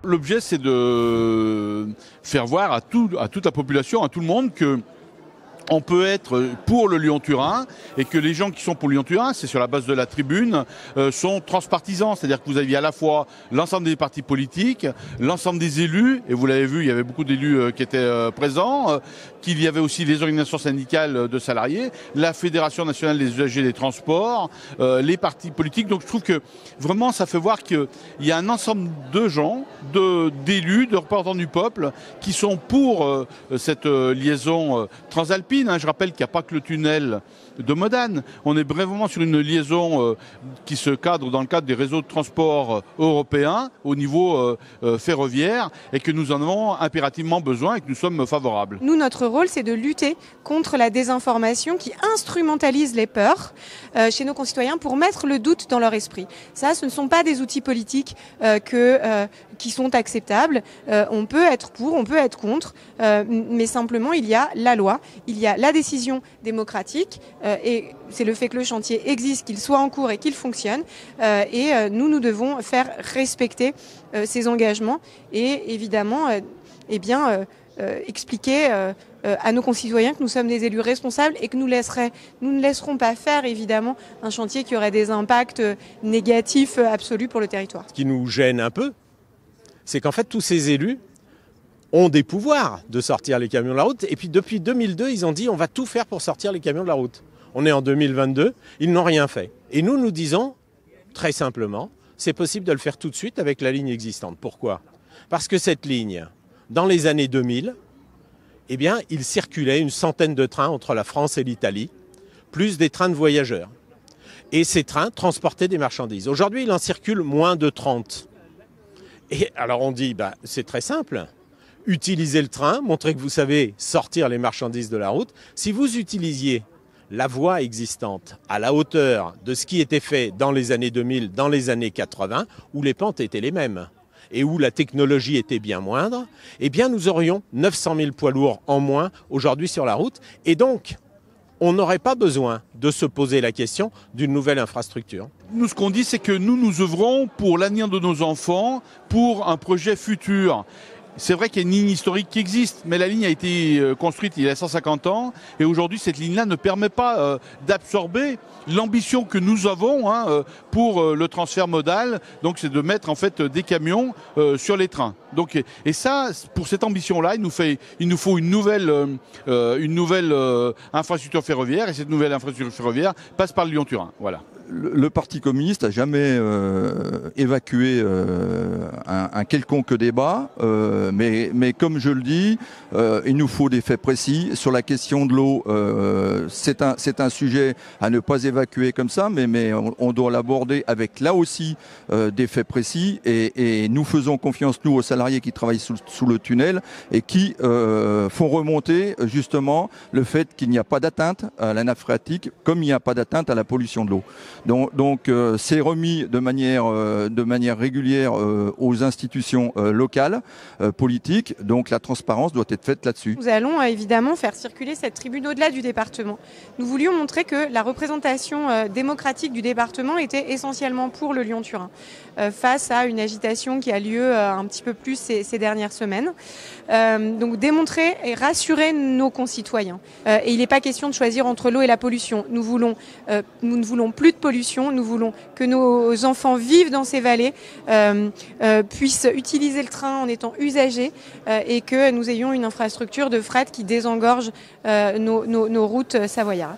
L'objet, c'est de faire voir à toute la population, à tout le monde que on peut être pour le Lyon-Turin et que les gens qui sont pour le Lyon-Turin, c'est sur la base de la tribune, sont transpartisans. C'est-à-dire que vous aviez à la fois l'ensemble des partis politiques, l'ensemble des élus, et vous l'avez vu, il y avait beaucoup d'élus qui étaient présents, qu'il y avait aussi les organisations syndicales de salariés, la Fédération nationale des usagers des transports, les partis politiques. Donc je trouve que vraiment ça fait voir qu'il y a un ensemble de gens, d'élus, de représentants du peuple qui sont pour cette liaison transalpine. Je rappelle qu'il n'y a pas que le tunnel de Modane. On est vraiment sur une liaison qui se cadre dans le cadre des réseaux de transport européens au niveau ferroviaire et que nous en avons impérativement besoin et que nous sommes favorables. Nous, notre rôle, c'est de lutter contre la désinformation qui instrumentalise les peurs chez nos concitoyens pour mettre le doute dans leur esprit. Ça, ce ne sont pas des outils politiques qui sont acceptables. On peut être pour, on peut être contre, mais simplement, il y a la loi, il y a la décision démocratique et c'est le fait que le chantier existe, qu'il soit en cours et qu'il fonctionne. Et nous devons faire respecter ces engagements et évidemment expliquer à nos concitoyens que nous sommes des élus responsables et que nous ne laisserons pas faire évidemment un chantier qui aurait des impacts négatifs absolus pour le territoire. Ce qui nous gêne un peu, c'est qu'en fait tous ces élus ont des pouvoirs de sortir les camions de la route. Et puis depuis 2002, ils ont dit on va tout faire pour sortir les camions de la route. On est en 2022, ils n'ont rien fait. Et nous disons, très simplement, c'est possible de le faire tout de suite avec la ligne existante. Pourquoi ? Parce que cette ligne, dans les années 2000, eh bien, il circulait une centaine de trains entre la France et l'Italie, plus des trains de voyageurs. Et ces trains transportaient des marchandises. Aujourd'hui, il en circule moins de 30. Et alors on dit, c'est très simple. Utilisez le train, montrez que vous savez sortir les marchandises de la route. Si vous utilisiez la voie existante à la hauteur de ce qui était fait dans les années 2000, dans les années 80, où les pentes étaient les mêmes et où la technologie était bien moindre, eh bien nous aurions 900 000 poids lourds en moins aujourd'hui sur la route. Et donc, on n'aurait pas besoin de se poser la question d'une nouvelle infrastructure. Nous, ce qu'on dit, c'est que nous œuvrons pour l'avenir de nos enfants, pour un projet futur. C'est vrai qu'il y a une ligne historique qui existe, mais la ligne a été construite il y a 150 ans et aujourd'hui cette ligne-là ne permet pas d'absorber l'ambition que nous avons pour le transfert modal. Donc c'est de mettre en fait des camions sur les trains. Donc et ça, pour cette ambition-là, il nous faut une nouvelle infrastructure ferroviaire et cette nouvelle infrastructure ferroviaire passe par le Lyon-Turin. Voilà. Le Parti communiste n'a jamais évacué un quelconque débat, mais comme je le dis, il nous faut des faits précis. Sur la question de l'eau, c'est un sujet à ne pas évacuer comme ça, mais on doit l'aborder avec là aussi des faits précis et nous faisons confiance, nous, aux salariés qui travaillent sous le tunnel et qui font remonter justement le fait qu'il n'y a pas d'atteinte à la nappe phréatique comme il n'y a pas d'atteinte à la pollution de l'eau. Donc c'est remis de manière régulière aux institutions locales, politiques. Donc la transparence doit être faite là-dessus. Nous allons évidemment faire circuler cette tribune au-delà du département. Nous voulions montrer que la représentation démocratique du département était essentiellement pour le Lyon-Turin, face à une agitation qui a lieu un petit peu plus ces dernières semaines. Donc démontrer et rassurer nos concitoyens. Et il n'est pas question de choisir entre l'eau et la pollution. Nous ne voulons plus de pollution, nous voulons que nos enfants vivent dans ces vallées, puissent utiliser le train en étant usagers et que nous ayons une infrastructure de fret qui désengorge nos routes savoyardes.